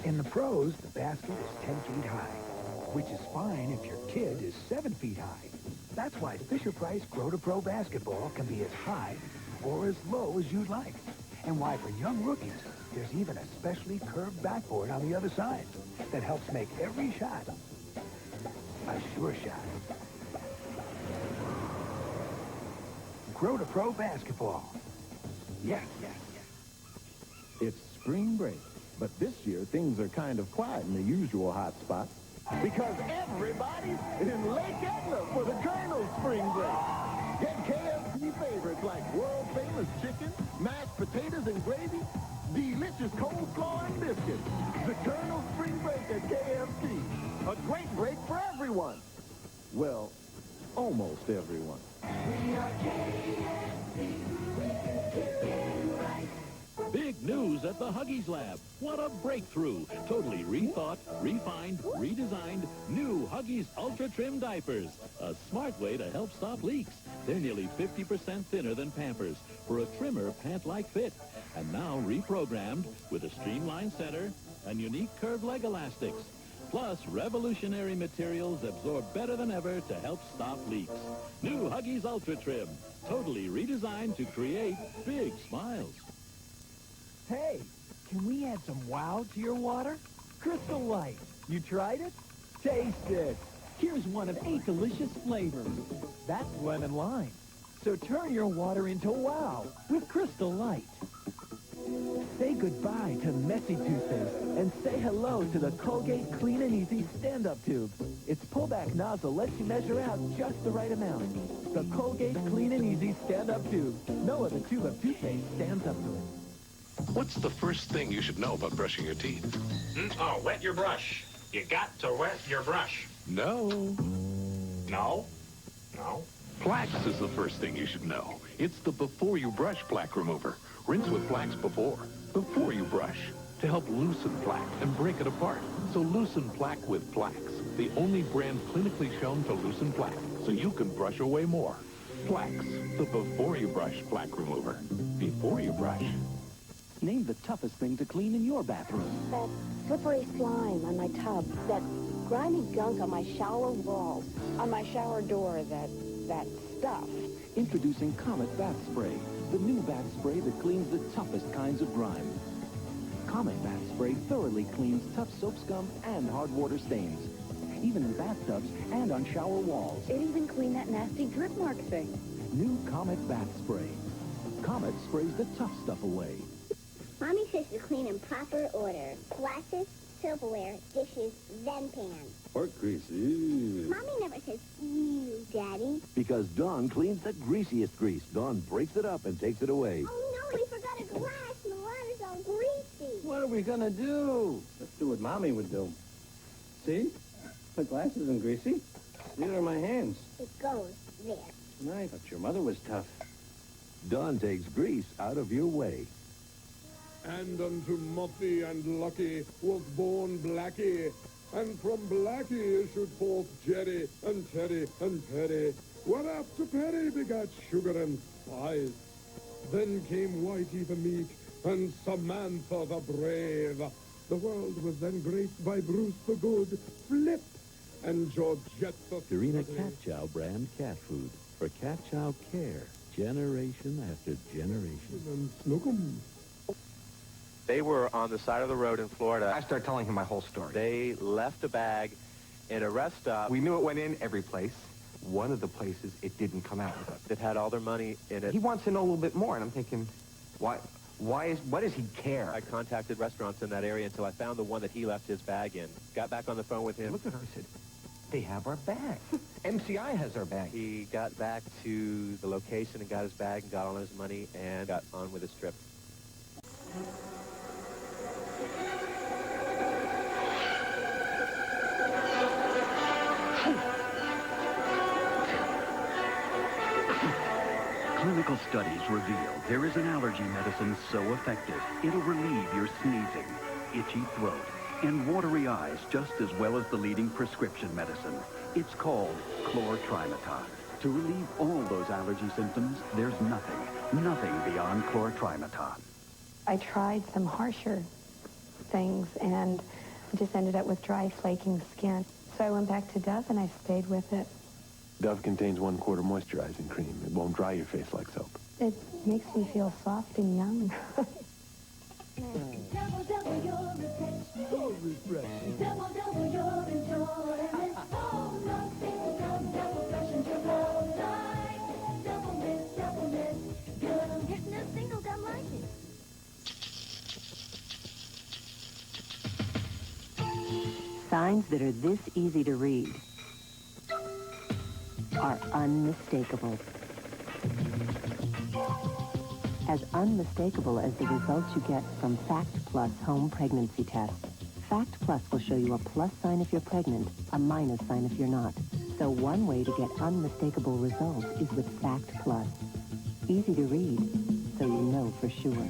In the pros, the basket is 10 feet high, which is fine if your kid is 7 feet high. That's why Fisher-Price Grow-to-Pro basketball can be as high or as low as you'd like. And why for young rookies, there's even a specially curved backboard on the other side that helps make every shot a sure shot. Grow-to-Pro basketball. Yes. It's spring break, but this year things are kind of quiet in the usual hot spot because everybody's in Lake Etna for the Colonel's spring break. Get KFC favorites like world-famous chicken, mashed potatoes and gravy, delicious coleslaw and biscuits. The Colonel's spring break at KFC. A great break for everyone. Well, almost everyone. We are KFC. Right. Big news at the Huggies Lab. What a breakthrough. Totally rethought, refined, redesigned, new Huggies Ultra Trim diapers. A smart way to help stop leaks. They're nearly 50% thinner than Pampers for a trimmer pant-like fit. And now reprogrammed with a streamlined center and unique curved leg elastics. Plus, revolutionary materials absorb better than ever to help stop leaks. New Huggies Ultra Trim. Totally redesigned to create big smiles. Hey, can we add some wow to your water? Crystal Light. You tried it? Taste it. Here's one of 8 delicious flavors. That's lemon lime. So turn your water into wow with Crystal Light. Say goodbye to messy toothpaste and say hello to the Colgate Clean and Easy stand-up tube. Its pullback nozzle lets you measure out just the right amount. The Colgate Clean and Easy stand-up tube. No other tube of toothpaste stands up to it. What's the first thing you should know about brushing your teeth? Oh, wet your brush. You got to wet your brush. No. No? No? Plax is the first thing you should know. It's the before you brush plaque remover. Rinse with Plax before you brush, to help loosen plaque and break it apart. So loosen plaque with Plax, the only brand clinically shown to loosen plaque, so you can brush away more. Plax, the before you brush plaque remover. Before you brush. Name the toughest thing to clean in your bathroom. That slippery slime on my tub. That grimy gunk on my shower walls. On my shower door. That stuff. Introducing Comet Bath Spray, the new bath spray that cleans the toughest kinds of grime. Comet Bath Spray thoroughly cleans tough soap scum and hard water stains, even in bathtubs and on shower walls. It even cleaned that nasty drip mark thing. New Comet Bath Spray. Comet sprays the tough stuff away. Mommy says to clean in proper order. Glasses, silverware, dishes, then pans. Pork grease. Ew. Mommy never says, ew, Daddy. Because Dawn cleans the greasiest grease. Dawn breaks it up and takes it away. Oh, no, we forgot a glass and the water's all greasy. What are we going to do? Let's do what Mommy would do. See? The glass isn't greasy. Neither are my hands. It goes there. I thought your mother was tough. Dawn takes grease out of your way. And unto Muffy and Lucky was born Blackie, and from Blackie issued forth Jerry and Teddy and Petty, whereafter Petty begat Sugar and Spice. Then came Whitey the meek and Samantha the brave. The world was then graced by Bruce the good, Flip, and Georgette the Purina Cat Chow brand cat food for cat chow care, generation after generation. And Snookum. They were on the side of the road in Florida. I started telling him my whole story. They left a bag in a rest stop. We knew it went in every place. One of the places, it didn't come out. That had all their money in it. He wants to know a little bit more, and I'm thinking, what does he care? I contacted restaurants in that area until I found the one that he left his bag in. Got back on the phone with him. I looked at her and said, they have our bag. MCI has our bag. He got back to the location and got his bag and got all his money and got on with his trip. Clinical studies reveal there is an allergy medicine so effective, it'll relieve your sneezing, itchy throat, and watery eyes just as well as the leading prescription medicine. It's called Chlor-Trimeton. To relieve all those allergy symptoms, there's nothing beyond Chlor-Trimeton. I tried some harsher things, and I just ended up with dry, flaking skin. So I went back to Dove and I stayed with it. Dove contains 1/4 moisturizing cream. It won't dry your face like soap. It makes me feel soft and young. Double, double your refreshment. So refreshing. Double, double your enjoyment. Oh, nothing comes double freshen your love life. Double miss, good. There's no single gum like it. Signs that are this easy to read are unmistakable. As unmistakable as the results you get from Fact Plus home pregnancy test. Fact Plus will show you a plus sign if you're pregnant, a minus sign if you're not. So one way to get unmistakable results is with Fact Plus. Easy to read, so you know for sure.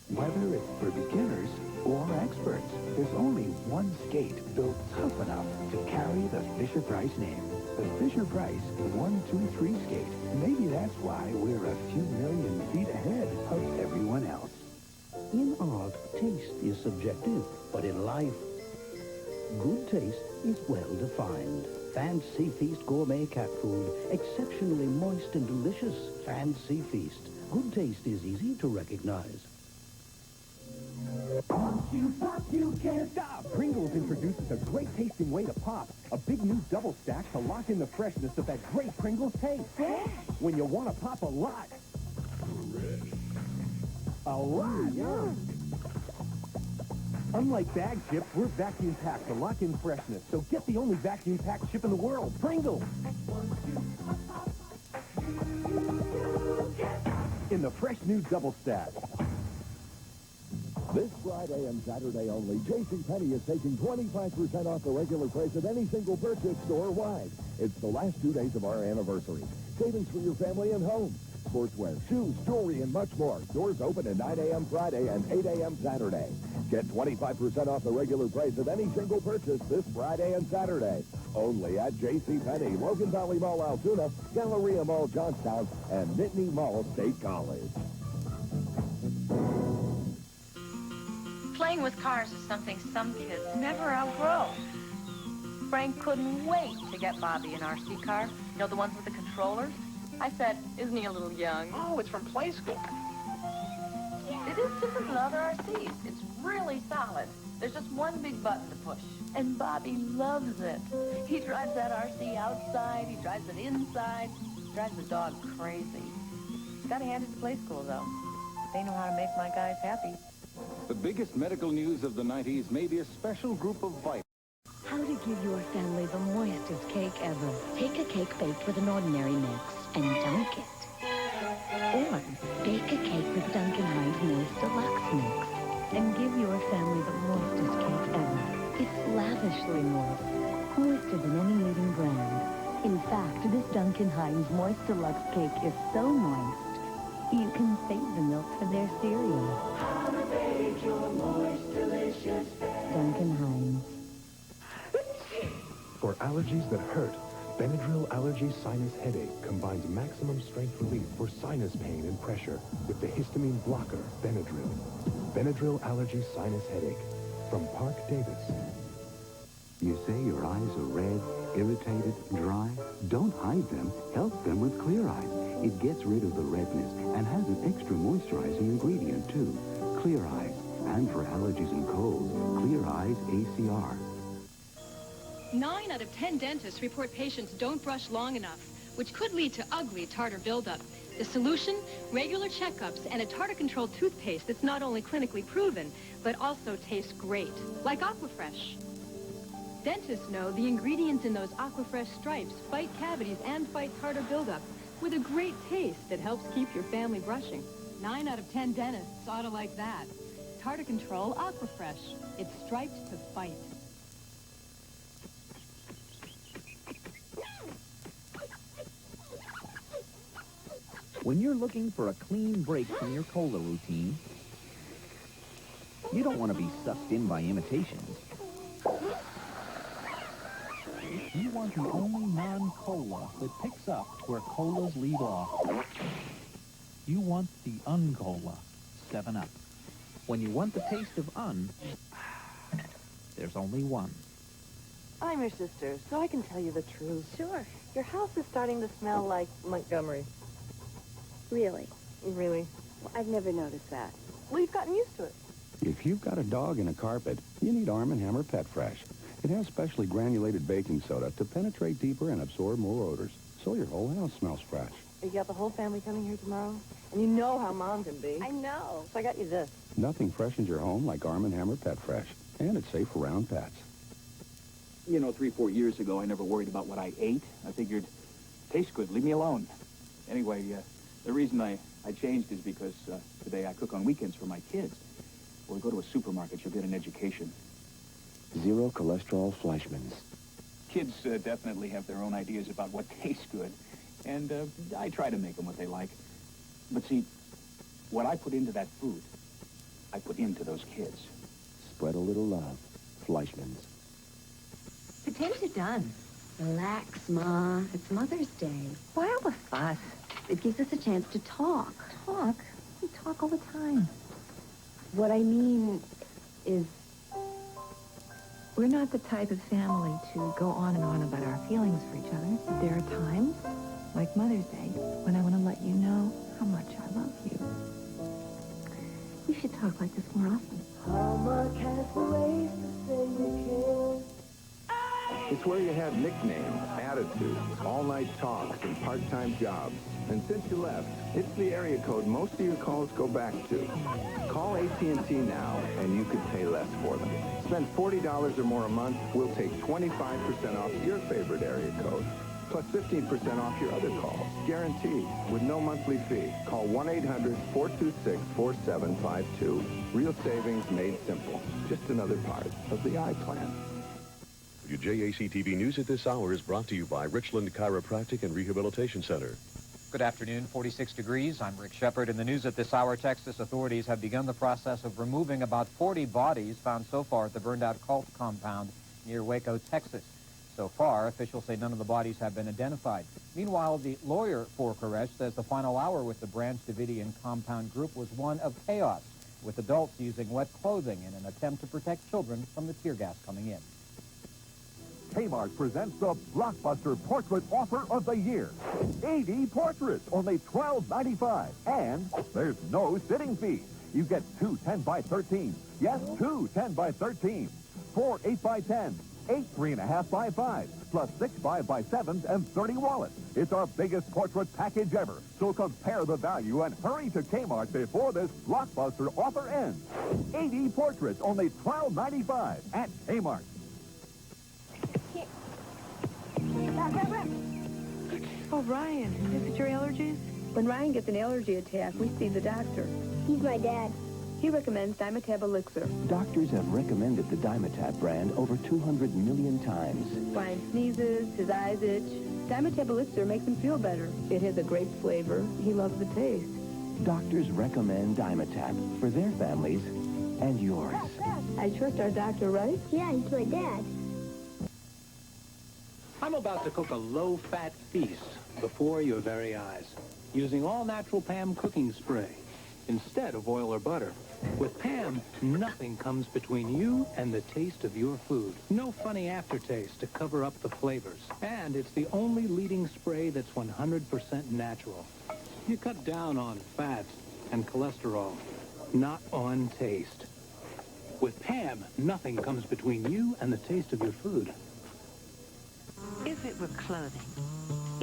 Whether it's for beginners or experts, there's only one skate built tough enough to carry the Fisher-Price name. The Fisher-Price 123 skate. Maybe that's why we're a few million feet ahead of everyone else. In art, taste is subjective, but in life, good taste is well defined. Fancy Feast gourmet cat food, exceptionally moist and delicious. Fancy Feast. Good taste is easy to recognize. Once you pop, you can't stop. Pringles introduces a great tasting way to pop. A big new double stack to lock in the freshness of that great Pringles taste. When you want to pop a lot. A lot. Yeah. Unlike bag chips, we're vacuum packed to lock in freshness. So get the only vacuum packed chip in the world, Pringles. In the fresh new double stack. This Friday and Saturday only, JCPenney is taking 25% off the regular price of any single purchase store-wide. It's the last 2 days of our anniversary. Savings for your family and home. Sportswear, shoes, jewelry, and much more. Doors open at 9 a.m. Friday and 8 a.m. Saturday. Get 25% off the regular price of any single purchase this Friday and Saturday. Only at JCPenney, Logan Valley Mall, Altoona, Galleria Mall, Johnstown, and Nittany Mall, State College. Playing with cars is something some kids never outgrow. Frank couldn't wait to get Bobby an RC car. You know, the ones with the controllers? I said, isn't he a little young? Oh, it's from Playskool. It is different than other RCs. It's really solid. There's just one big button to push. And Bobby loves it. He drives that RC outside. He drives it inside. Drives the dog crazy. Gotta hand it to Playskool, though. They know how to make my guys happy. The biggest medical news of the 90s may be a special group of vitamins. How to give your family the moistest cake ever. Take a cake baked with an ordinary mix and dunk it. Or bake a cake with Duncan Hines Moist Deluxe Mix and give your family the moistest cake ever. It's lavishly moist, moister than any leading brand. In fact, this Duncan Hines Moist Deluxe cake is so moist, you can save the milk for their cereal. How to bake your moist, delicious Duncan Hines. For allergies that hurt, Benadryl Allergy Sinus Headache combines maximum strength relief for sinus pain and pressure with the histamine blocker, Benadryl. Benadryl Allergy Sinus Headache from Park Davis. You say your eyes are red, irritated, dry? Don't hide them. Help them with Clear Eyes. It gets rid of the redness and has an extra moisturizing ingredient, too. Clear Eyes. And for allergies and colds, Clear Eyes ACR. 9 out of 10 dentists report patients don't brush long enough, which could lead to ugly tartar buildup. The solution? Regular checkups and a tartar-controlled toothpaste that's not only clinically proven, but also tastes great, like Aquafresh. Dentists know the ingredients in those Aquafresh stripes fight cavities and fight tartar buildup with a great taste that helps keep your family brushing. 9 out of 10 dentists ought to like that. Tartar Control Aquafresh. It's striped to fight. When you're looking for a clean break from your cola routine, you don't want to be sucked in by imitations. You want the only non-cola that picks up where colas leave off. You want the Uncola 7-Up. When you want the taste of there's only one. I'm your sister, so I can tell you the truth. Sure. Your house is starting to smell like Montgomery. Really? Really? Well, I've never noticed that. Well, you've gotten used to it. If you've got a dog in a carpet, you need Arm & Hammer Pet Fresh. It has specially granulated baking soda to penetrate deeper and absorb more odors, so your whole house smells fresh. You got the whole family coming here tomorrow? And you know how Mom can be. I know. So I got you this. Nothing freshens your home like Arm & Hammer Pet Fresh, and it's safe for round pets. You know, 3-4 years ago, I never worried about what I ate. I figured, tastes good, leave me alone. Anyway, the reason I changed is because today I cook on weekends for my kids. When we go to a supermarket, you'll get an education. Zero cholesterol Fleischmann's. Kids definitely have their own ideas about what tastes good, and I try to make them what they like. But see, what I put into that food, I put into those kids. Spread a little love. Fleischmann's. Potatoes are done. Relax, Ma. It's Mother's Day. Why all the fuss? It gives us a chance to talk. Talk? We talk all the time. What I mean is, we're not the type of family to go on and on about our feelings for each other. There are times, like Mother's Day, when I want to let you know how much I love you. We should talk like this more often. Hallmark has ways to say you care. It's where you have nicknames, attitudes, all-night talks, and part-time jobs. And since you left, it's the area code most of your calls go back to. Call AT&T now, and you could pay less for them. Spend $40 or more a month, we'll take 25% off your favorite area code, plus 15% off your other calls. Guaranteed, with no monthly fee. Call 1-800-426-4752. Real savings made simple. Just another part of the I-Plan. Your JAC-TV News at this hour is brought to you by Richland Chiropractic and Rehabilitation Center. Good afternoon, 46 degrees. I'm Rick Shepard. In the news at this hour, Texas authorities have begun the process of removing about 40 bodies found so far at the burned-out cult compound near Waco, Texas. So far, officials say none of the bodies have been identified. Meanwhile, the lawyer for Koresh says the final hour with the Branch Davidian compound group was one of chaos, with adults using wet clothing in an attempt to protect children from the tear gas coming in. Kmart presents the Blockbuster Portrait Offer of the Year. 80 portraits, only $12.95. And there's no sitting fee. You get 2 10x13s. Yes, 2 10x13s. 4 8x10s. 8 3.5x5s. Plus 6 5x7s and 30 wallets. It's our biggest portrait package ever. So compare the value and hurry to Kmart before this Blockbuster offer ends. 80 portraits, only $12.95 at Kmart. Oh, Ryan, is it your allergies? When Ryan gets an allergy attack, we see the doctor. He's my dad. He recommends Dimetap Elixir. Doctors have recommended the Dimetap brand over 200 million times. Ryan sneezes, his eyes itch. Dimetap Elixir makes him feel better. It has a great flavor. He loves the taste. Doctors recommend Dimetap for their families and yours. I trust our doctor, right? Yeah, he's my dad. I'm about to cook a low-fat feast before your very eyes, using all-natural PAM cooking spray instead of oil or butter. With PAM, nothing comes between you and the taste of your food. No funny aftertaste to cover up the flavors. And it's the only leading spray that's 100% natural. You cut down on fat and cholesterol, not on taste. With PAM, nothing comes between you and the taste of your food. If it were clothing,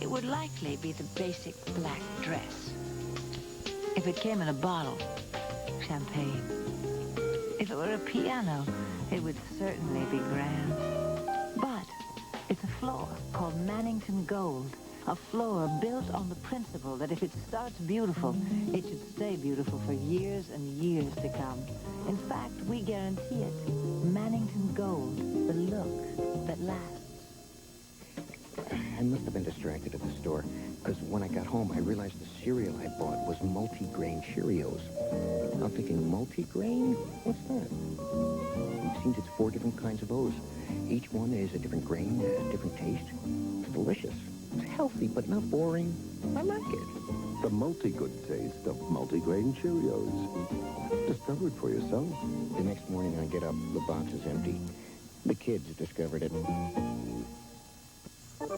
it would likely be the basic black dress. If it came in a bottle, champagne. If it were a piano, it would certainly be grand. But it's a floor called Mannington Gold, a floor built on the principle that if it starts beautiful, it should stay beautiful for years and years to come. In fact, we guarantee it. Mannington Gold, the look that lasts. I must have been distracted at the store, because when I got home, I realized the cereal I bought was Multigrain Cheerios. I'm thinking, multigrain? What's that? It seems it's 4 different kinds of O's. Each one is a different grain, a different taste. It's delicious. It's healthy, but not boring. I like it. The multi-good taste of Multigrain Cheerios. Discover it for yourself. The next morning I get up, the box is empty. The kids discovered it.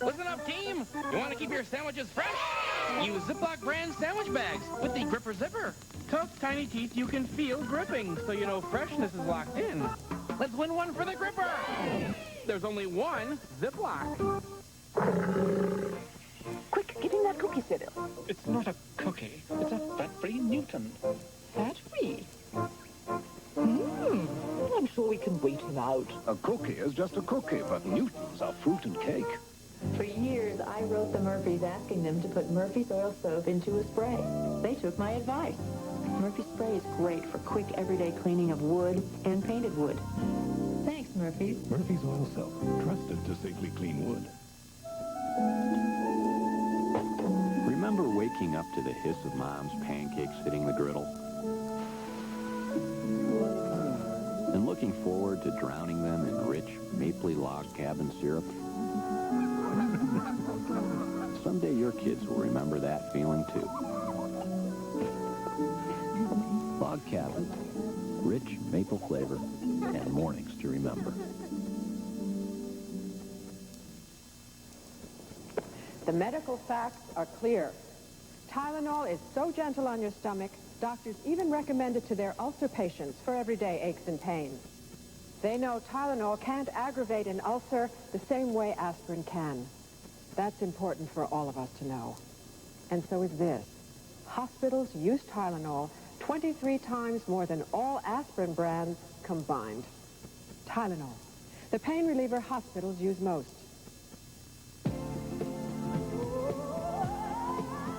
Listen up, team. You want to keep your sandwiches fresh? Use Ziploc brand sandwich bags with the Gripper Zipper. Tough, tiny teeth you can feel gripping, so you know freshness is locked in. Let's win one for the Gripper. There's only one Ziploc. Quick, give me that cookie cereal. It's not a cookie. It's a fat-free Newton. Fat-free? I'm sure we can wait him out. A cookie is just a cookie, but Newtons are fruit and cake. For years, I wrote the Murphys asking them to put Murphy's oil soap into a spray. They took my advice. Murphy's spray is great for quick, everyday cleaning of wood and painted wood. Thanks, Murphy's. Murphy's oil soap, trusted to safely clean wood. Remember waking up to the hiss of Mom's pancakes hitting the griddle? And looking forward to drowning them in rich, mapley log cabin syrup? Someday your kids will remember that feeling too. Log cabin, rich maple flavor, and mornings to remember. The medical facts are clear. Tylenol is so gentle on your stomach, doctors even recommend it to their ulcer patients for everyday aches and pains. They know Tylenol can't aggravate an ulcer the same way aspirin can. That's important for all of us to know. And so is this. Hospitals use Tylenol 23 times more than all aspirin brands combined. Tylenol, the pain reliever hospitals use most.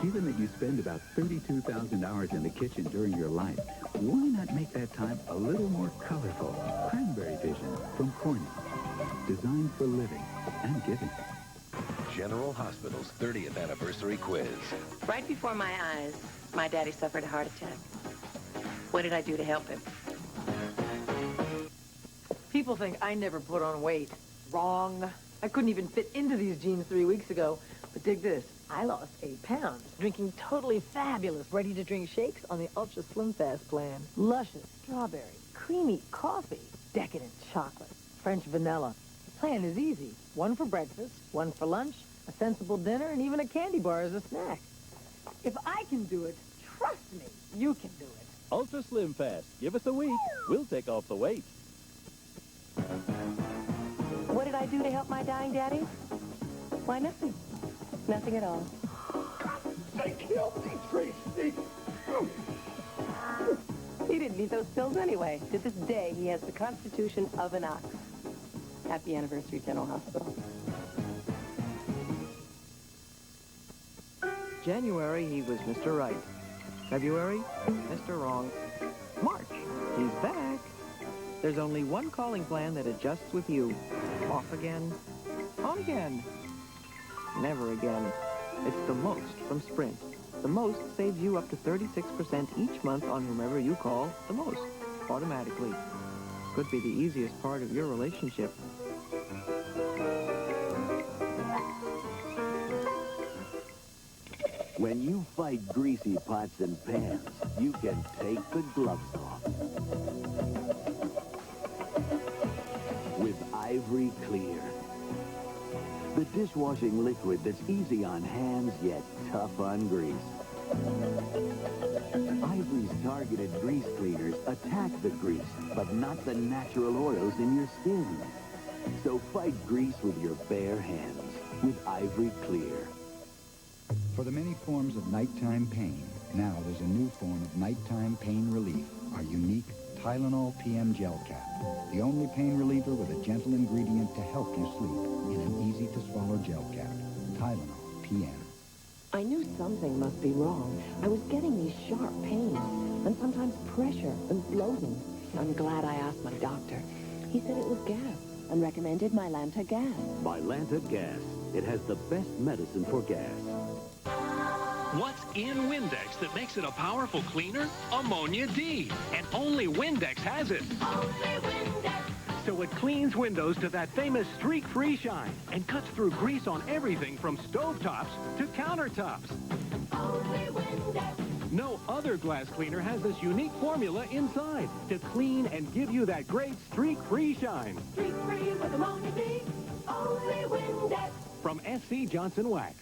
Given that you spend about 32,000 hours in the kitchen during your life, why not make that time a little more colorful? Cranberry Vision from Corning. Designed for living and giving. General Hospital's 30th anniversary quiz. Right before my eyes, my daddy suffered a heart attack. What did I do to help him? People think I never put on weight. Wrong. I couldn't even fit into these jeans 3 weeks ago. But dig this. I lost 8 pounds, drinking totally fabulous, ready-to-drink shakes on the Ultra Slim Fast plan. Luscious strawberry, creamy coffee, decadent chocolate, French vanilla. The plan is easy. One for breakfast, one for lunch, a sensible dinner, and even a candy bar as a snack. If I can do it, trust me, you can do it. Ultra Slim Fast. Give us a week. We'll take off the weight. What did I do to help my dying daddy? Why, nothing. Nothing at all. They killed me, Tracy. He didn't need those pills anyway. To this day, he has the constitution of an ox. Happy anniversary, General Hospital. January, he was Mr. Right. February, Mr. Wrong. March, he's back. There's only one calling plan that adjusts with you. Off again, on again. Never again. It's the most from Sprint. The most saves you up to 36% each month on whomever you call the most, automatically. Could be the easiest part of your relationship. When you fight greasy pots and pans, you can take the gloves off. With Ivory Clear. The dishwashing liquid that's easy on hands, yet tough on grease. Ivory's targeted grease cleaners attack the grease, but not the natural oils in your skin. So fight grease with your bare hands with Ivory Clear. For the many forms of nighttime pain, now there's a new form of nighttime pain relief, our unique Tylenol PM gel cap. The only pain reliever with a gentle ingredient to help you sleep in an easy-to-swallow gel cap. Tylenol PM. I knew something must be wrong. I was getting these sharp pains, and sometimes pressure and bloating. I'm glad I asked my doctor. He said it was gas, and recommended Mylanta Gas. Mylanta Gas. It has the best medicine for gas. What's in Windex that makes it a powerful cleaner? Ammonia D. And only Windex has it. Only Windex. So it cleans windows to that famous streak-free shine and cuts through grease on everything from stovetops to countertops. Only Windex. No other glass cleaner has this unique formula inside to clean and give you that great streak-free shine. Streak-free with ammonia D, only Windex. From SC Johnson Wax.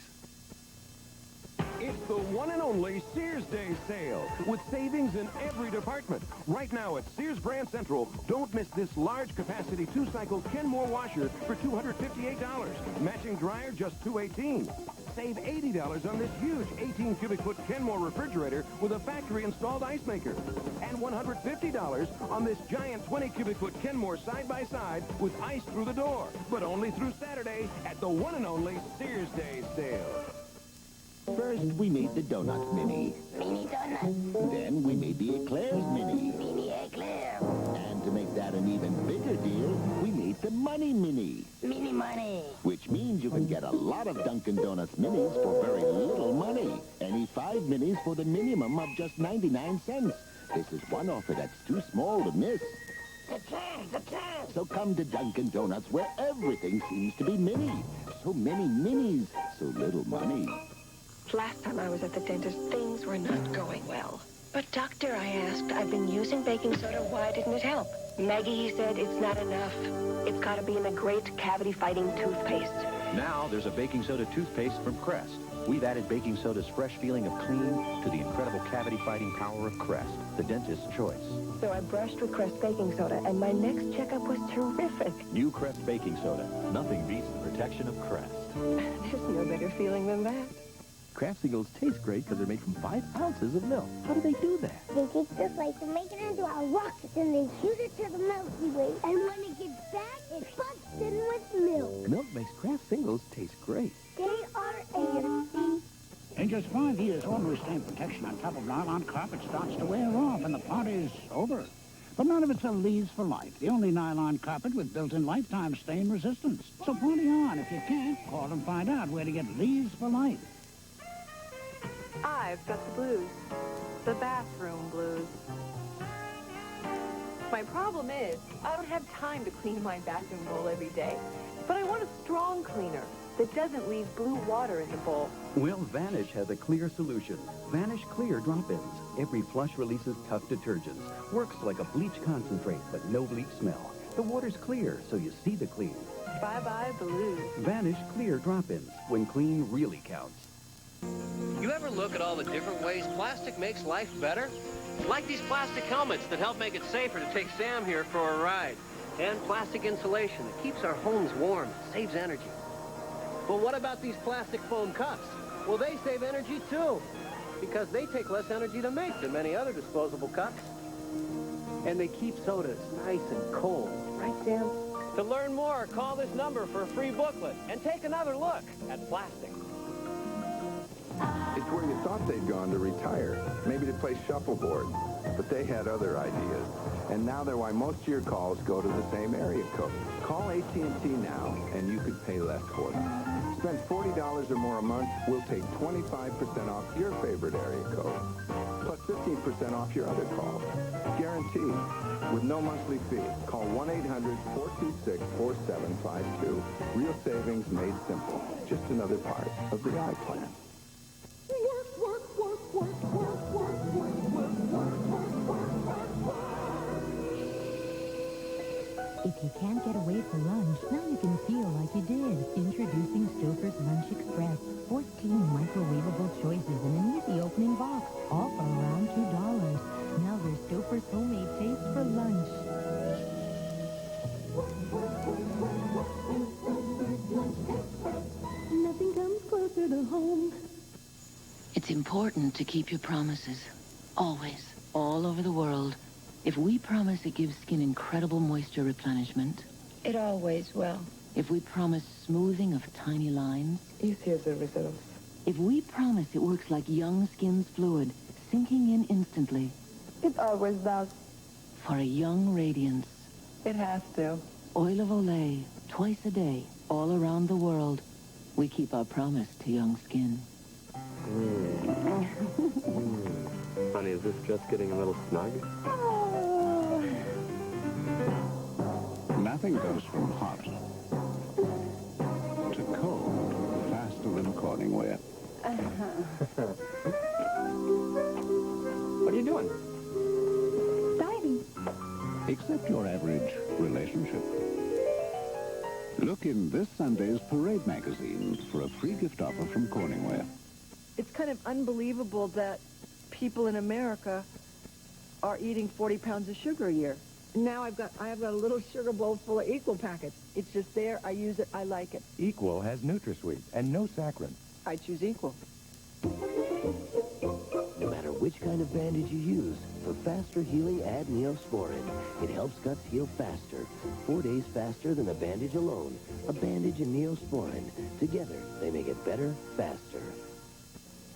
It's the one and only Sears Day sale with savings in every department. Right now at Sears Brand Central, don't miss this large capacity 2-cycle Kenmore washer for $258. Matching dryer just $218. Save $80 on this huge 18 cubic foot Kenmore refrigerator with a factory installed ice maker. And $150 on this giant 20 cubic foot Kenmore side by side with ice through the door. But only through Saturday at the one and only Sears Day sale. First, we made the Donuts Mini. Mini donuts. Then we made the Eclairs Mini. Mini eclair. And to make that an even bigger deal, we made the Money Mini. Mini money. Which means you can get a lot of Dunkin' Donuts Minis for very little money. Any 5 minis for the minimum of just 99 cents. This is one offer that's too small to miss. The chance. So come to Dunkin' Donuts where everything seems to be mini. So many minis, so little money. Last time I was at the dentist, things were not going well. But doctor, I asked, I've been using baking soda. Why didn't it help? Maggie, he said, it's not enough. It's got to be in a great cavity-fighting toothpaste. Now there's a baking soda toothpaste from Crest. We've added baking soda's fresh feeling of clean to the incredible cavity-fighting power of Crest, the dentist's choice. So I brushed with Crest baking soda, and my next checkup was terrific. New Crest baking soda. Nothing beats the protection of Crest. There's no better feeling than that. Kraft Singles taste great because they're made from 5 ounces of milk. How do they do that? They take the flakes and make it into a rocket, and they shoot it to the Milky Way. And when it gets back, it busts in with milk. Milk makes Kraft Singles taste great. K-R-A-F-C. In just 5 years, almost stamp protection on top of nylon carpet starts to wear off, and the party's over. But none of it's a Lee's for life, the only nylon carpet with built-in lifetime stain resistance. So party on. If you can't, call and find out where to get Lee's for life. I've got the blues. The bathroom blues. My problem is, I don't have time to clean my bathroom bowl every day. But I want a strong cleaner that doesn't leave blue water in the bowl. Well, Vanish has a clear solution. Vanish Clear Drop-Ins. Every flush releases tough detergents. Works like a bleach concentrate, but no bleach smell. The water's clear, so you see the clean. Bye-bye blues. Vanish Clear Drop-Ins. When clean really counts. You ever look at all the different ways plastic makes life better? Like these plastic helmets that help make it safer to take Sam here for a ride. And plastic insulation that keeps our homes warm and saves energy. But what about these plastic foam cups? Well, they save energy too, because they take less energy to make than many other disposable cups. And they keep sodas nice and cold. Right, Sam? To learn more, call this number for a free booklet and take another look at plastic. It's where you thought they'd gone to retire, maybe to play shuffleboard, but they had other ideas. And now they're why most of your calls go to the same area code. Call AT&T now, and you could pay less for them. Spend $40 or more a month, we'll take 25% off your favorite area code, plus 15% off your other calls. Guaranteed, with no monthly fee. Call 1-800-426-4752. Real savings made simple. Just another part of the iPlan. If you can't get away for lunch, now you can feel like you did. Introducing Stouffer's Lunch Express. 14 microwavable choices in an easy opening box, all for around $2. Now there's Stouffer's homemade taste for lunch. Nothing comes closer to home. It's important to keep your promises. Always. All over the world. If we promise it gives skin incredible moisture replenishment. It always will. If we promise smoothing of tiny lines. You see the results. If we promise it works like young skin's fluid, sinking in instantly. It always does. For a young radiance. It has to. Oil of Olay, twice a day, all around the world. We keep our promise to young skin. Honey, is this just getting a little snug? Nothing goes from hot to cold faster than cording wire. doing? Diving. Except your average relationship. Look in this Sunday's Parade magazine for a free gift offer from Corningware. It's kind of unbelievable that people in America are eating 40 pounds of sugar a year. Now I have got a little sugar bowl full of Equal packets. It's just there. I use it. I like it. Equal has NutraSweet and no saccharin. I choose Equal. No matter which kind of bandage you use, for faster healing, add Neosporin. It helps guts heal faster, 4 days faster than a bandage alone. A bandage and Neosporin. Together, they make it better, faster.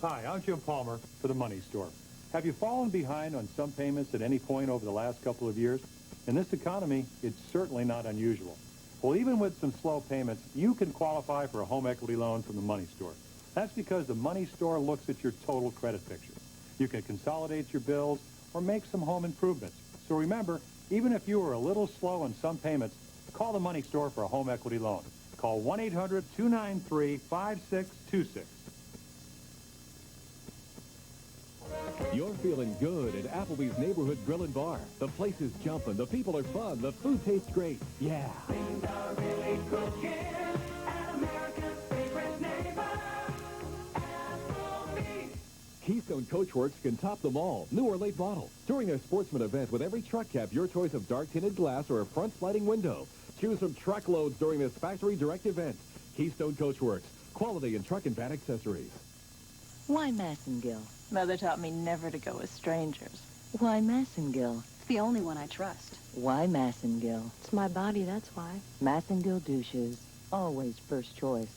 Hi, I'm Jim Palmer for the Money Store. Have you fallen behind on some payments at any point over the last couple of years? In this economy, it's certainly not unusual. Well, even with some slow payments, you can qualify for a home equity loan from the Money Store. That's because the Money Store looks at your total credit picture. You can consolidate your bills or make some home improvements. So remember, even if you are a little slow on some payments, call the Money Store for a home equity loan. Call 1-800-293-5626. You're feeling good at Applebee's Neighborhood Grill and Bar. The place is jumping, the people are fun, the food tastes great. Yeah. Things are really cooking at America's favorite neighbor, Applebee's. Keystone Coachworks can top them all, new or late model. During their sportsman event with every truck cab, your choice of dark tinted glass or a front sliding window. Choose from truckloads during this factory direct event. Keystone Coachworks, quality in truck and van accessories. Why Massengill? Mother taught me never to go with strangers. Why Massengill? It's the only one I trust. Why Massengill? It's my body, that's why. Massengill douches. Always first choice.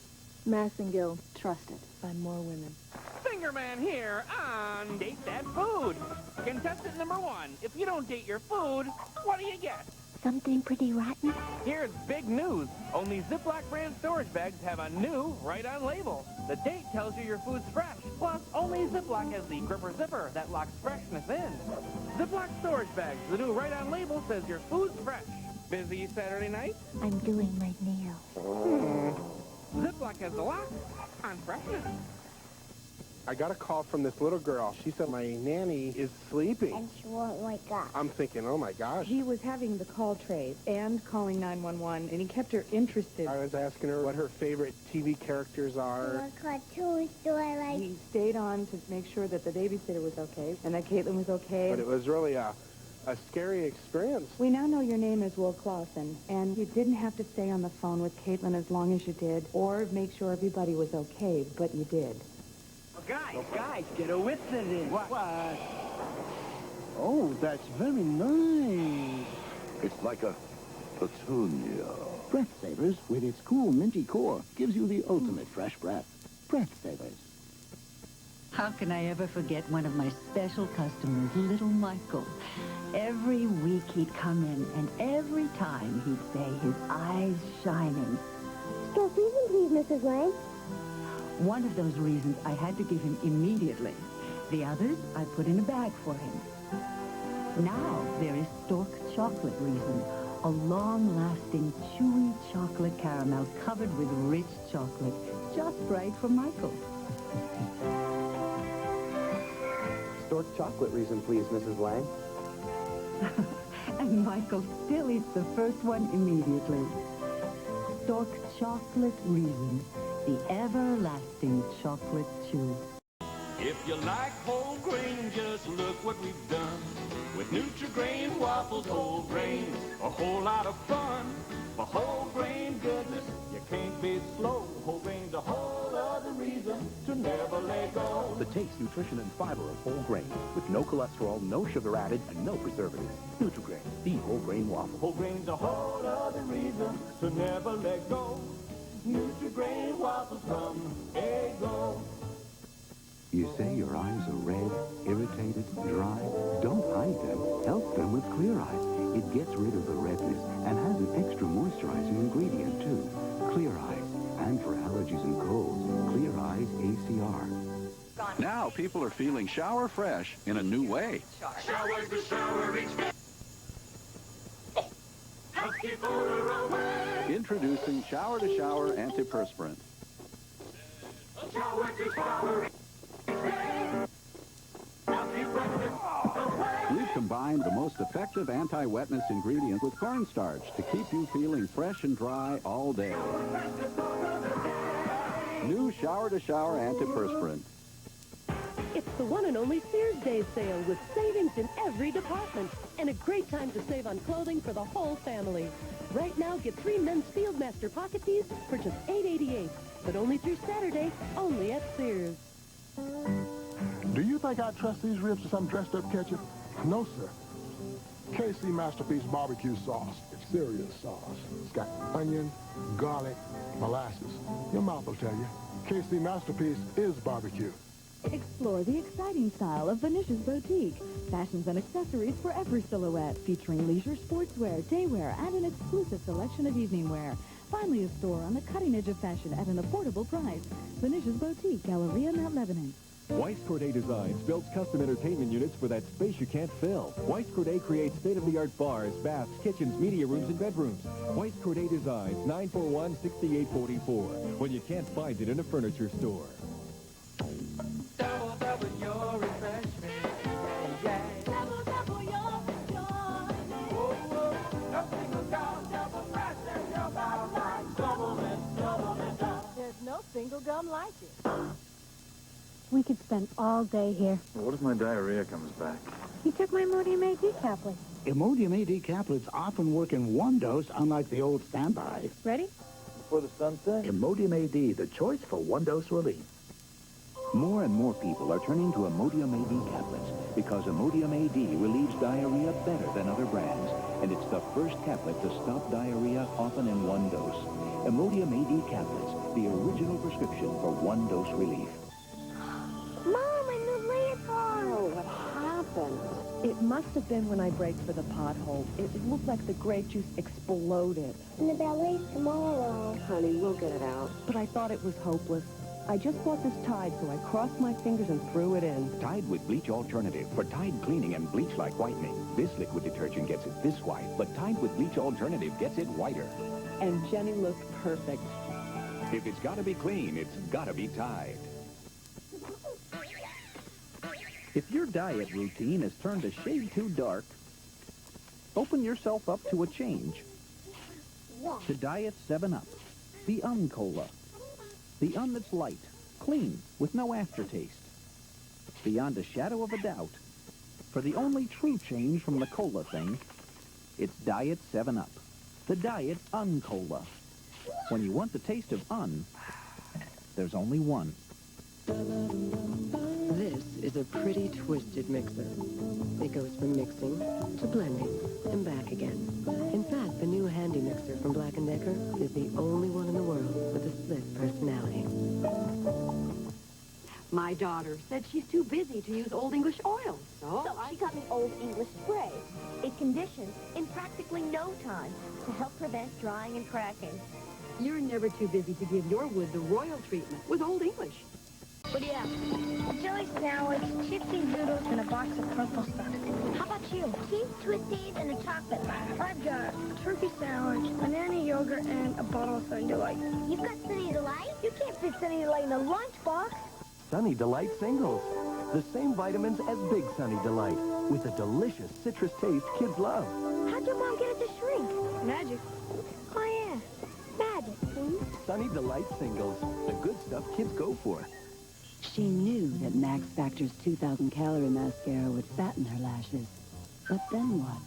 Massengill, trusted by more women. Fingerman here on Date That Food. Contestant number 1, if you don't date your food, what do you get? Something pretty rotten? Here's big news. Only Ziploc brand storage bags have a new right-on label. The date tells you your food's fresh. Plus, only Ziploc has the gripper zipper that locks freshness in. Ziploc storage bags, the new right-on label says your food's fresh. Busy Saturday night? I'm doing my nails. Ziploc has the lock on freshness. I got a call from this little girl. She said my nanny is sleeping. And she won't wake up. I'm thinking, oh my gosh. He was having the call trays and calling 911, and he kept her interested. I was asking her what her favorite TV characters are. What cartoons do I like? He stayed on to make sure that the babysitter was okay and that Caitlin was okay. But it was really a scary experience. We now know your name is Will Clausen, and you didn't have to stay on the phone with Caitlin as long as you did, or make sure everybody was okay, but you did. Guys, get a whiff of this. What? Oh, that's very nice. It's like a petunia. Breath Savers, with its cool minty core, gives you the ultimate fresh breath. Breath Savers. How can I ever forget one of my special customers, little Michael? Every week he'd come in, and every time he'd say, his eyes shining. Store reason, please, Mrs. Lang. One of those reasons I had to give him immediately. The others I put in a bag for him. Now there is Stork Chocolate Reason, a long-lasting, chewy chocolate caramel covered with rich chocolate, just right for Michael. Stork Chocolate Reason, please, Mrs. Lang. And Michael still eats the first one immediately. Stork Chocolate Reason, the everlasting chocolate chew. If you like whole grain, just look what we've done. With Nutri-Grain waffles, whole grain, a whole lot of fun. For whole grain goodness, you can't be slow. Whole grain's a whole other reason to never let go. The taste, nutrition, and fiber of whole grain, with no cholesterol, no sugar added, and no preservatives. Nutri-Grain, the whole grain waffle. Whole grain's a whole other reason to never let go. Nutri-Grain waffles from Eggo. You say your eyes are red, irritated, dry? Don't hide them. Help them with Clear Eyes. It gets rid of the redness and has an extra moisturizing ingredient, too. Clear Eyes. And for allergies and colds, Clear Eyes ACR. Now people are feeling shower fresh in a new way. Showers to shower each day. Keep odor away. Introducing Shower to Shower Antiperspirant. Shower to shower each day. Now keep breakfast away. combined the most effective anti-wetness ingredient with cornstarch to keep you feeling fresh and dry all day. New shower-to-shower antiperspirant. It's the one and only Sears Day sale with savings in every department and a great time to save on clothing for the whole family. Right now, get 3 men's Fieldmaster pocket tees for just $8.88, but only through Saturday, only at Sears. Do you think I trust these ribs to some dressed-up ketchup? No, sir. KC Masterpiece BBQ sauce. It's serious sauce. It's got onion, garlic, molasses. Your mouth will tell you. KC Masterpiece is barbecue. Explore the exciting style of Venicious Boutique. Fashions and accessories for every silhouette, featuring leisure sportswear, daywear, and an exclusive selection of evening wear. Finally, a store on the cutting edge of fashion at an affordable price. Venicious Boutique, Galleria, Mount Lebanon. Weiss Corday Designs builds custom entertainment units for that space you can't fill. Weiss Corday creates state-of-the-art bars, baths, kitchens, media rooms, and bedrooms. Weiss Corday Designs, 941-6844. When you can't find it in a furniture store. Double, double your refreshment. Yeah. Double, double your enjoyment. Whoa, whoa. No single gum, double fresh, there's no bottom line. Double it, double. There's no single gum like it. We could spend all day here. What if my diarrhea comes back? You took my Imodium AD caplet. Imodium AD caplets often work in one dose, unlike the old standby. Ready? Before the sun sets? Imodium AD, the choice for one-dose relief. More and more people are turning to Imodium AD caplets because Imodium AD relieves diarrhea better than other brands, and it's the first caplet to stop diarrhea, often in one dose. Imodium AD caplets, the original prescription for one-dose relief. Mom, my new leotard! Oh, what happened? It must have been when I braked for the pothole. It looked like the grape juice exploded. And the ballet's tomorrow. Honey, we'll get it out. But I thought it was hopeless. I just bought this Tide, so I crossed my fingers and threw it in. Tide with Bleach Alternative for Tide cleaning and bleach-like whitening. This liquid detergent gets it this white, but Tide with Bleach Alternative gets it whiter. And Jenny looked perfect. If it's gotta be clean, it's gotta be Tide. If your diet routine has turned a shade too dark, open yourself up to a change. To Diet 7-Up, the Uncola. The that's light, clean, with no aftertaste. Beyond a shadow of a doubt, for the only true change from the cola thing, it's Diet 7-Up, the Diet Uncola. When you want the taste of there's only one. This is a pretty twisted mixer. It goes from mixing to blending and back again. In fact, the new Handy Mixer from Black & Decker is the only one in the world with a split personality. My daughter said she's too busy to use Old English oil, So she got me Old English spray. It conditions in practically no time to help prevent drying and cracking. You're never too busy to give your wood the royal treatment with Old English. What do you have? A chili sandwich, chipsy noodles, and a box of purple stuff. How about you? Cheese twisties and a chocolate bar. I've got turkey sandwich, banana yogurt, and a bottle of Sunny Delight. You've got Sunny Delight? You can't fit Sunny Delight in a lunchbox. Sunny Delight Singles. The same vitamins as Big Sunny Delight, with a delicious citrus taste kids love. How'd your mom get it to shrink? Magic. Oh, yeah. Magic. Sunny Delight Singles. The good stuff kids go for. She knew that Max Factor's 2,000-calorie mascara would fatten her lashes. But then what?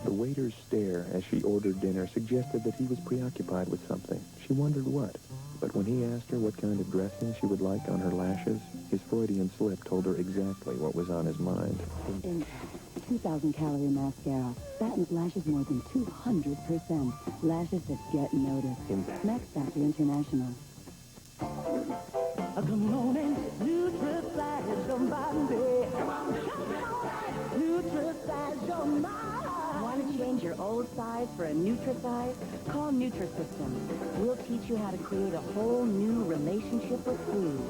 The waiter's stare as she ordered dinner suggested that he was preoccupied with something. She wondered what. But when he asked her what kind of dressing she would like on her lashes, his Freudian slip told her exactly what was on his mind. Impact. 2,000-calorie mascara fattens lashes more than 200%. Lashes that get noticed. Impact. Max Factor International. Good morning, Nutri-Size your body. Come on, Nutri-Size your mind. Want to change your old size for a Nutri-Size? Call Nutri-Systems. We'll teach you how to create a whole new relationship with food.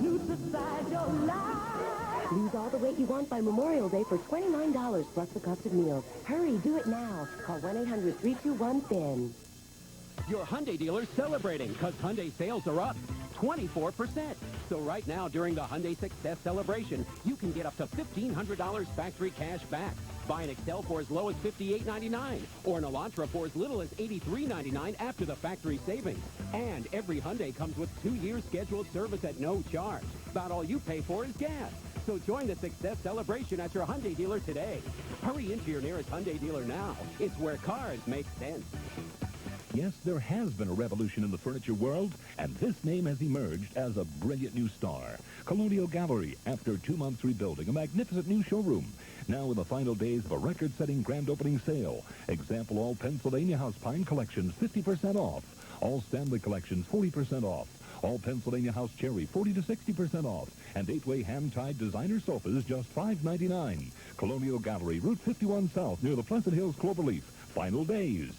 Nutri-Size your life. Lose all the weight you want by Memorial Day for $29 plus the cost of meals. Hurry, do it now. Call 1-800-321-FIN. Your Hyundai dealer's celebrating because Hyundai sales are up. 24%. So right now, during the Hyundai Success Celebration, you can get up to $1,500 factory cash back. Buy an Excel for as low as $58.99 or an Elantra for as little as $83.99 after the factory savings. And every Hyundai comes with 2 years scheduled service at no charge. About all you pay for is gas. So join the Success Celebration at your Hyundai dealer today. Hurry into your nearest Hyundai dealer now. It's where cars make sense. Yes, there has been a revolution in the furniture world, and this name has emerged as a brilliant new star. Colonial Gallery, after 2 months rebuilding, a magnificent new showroom. Now in the final days of a record-setting grand opening sale. Example, all Pennsylvania House Pine collections, 50% off. All Stanley collections, 40% off. All Pennsylvania House Cherry, 40 to 60% off. And 8-way hand-tied designer sofas, just $5.99. Colonial Gallery, Route 51 South, near the Pleasant Hills Cloverleaf. Final days.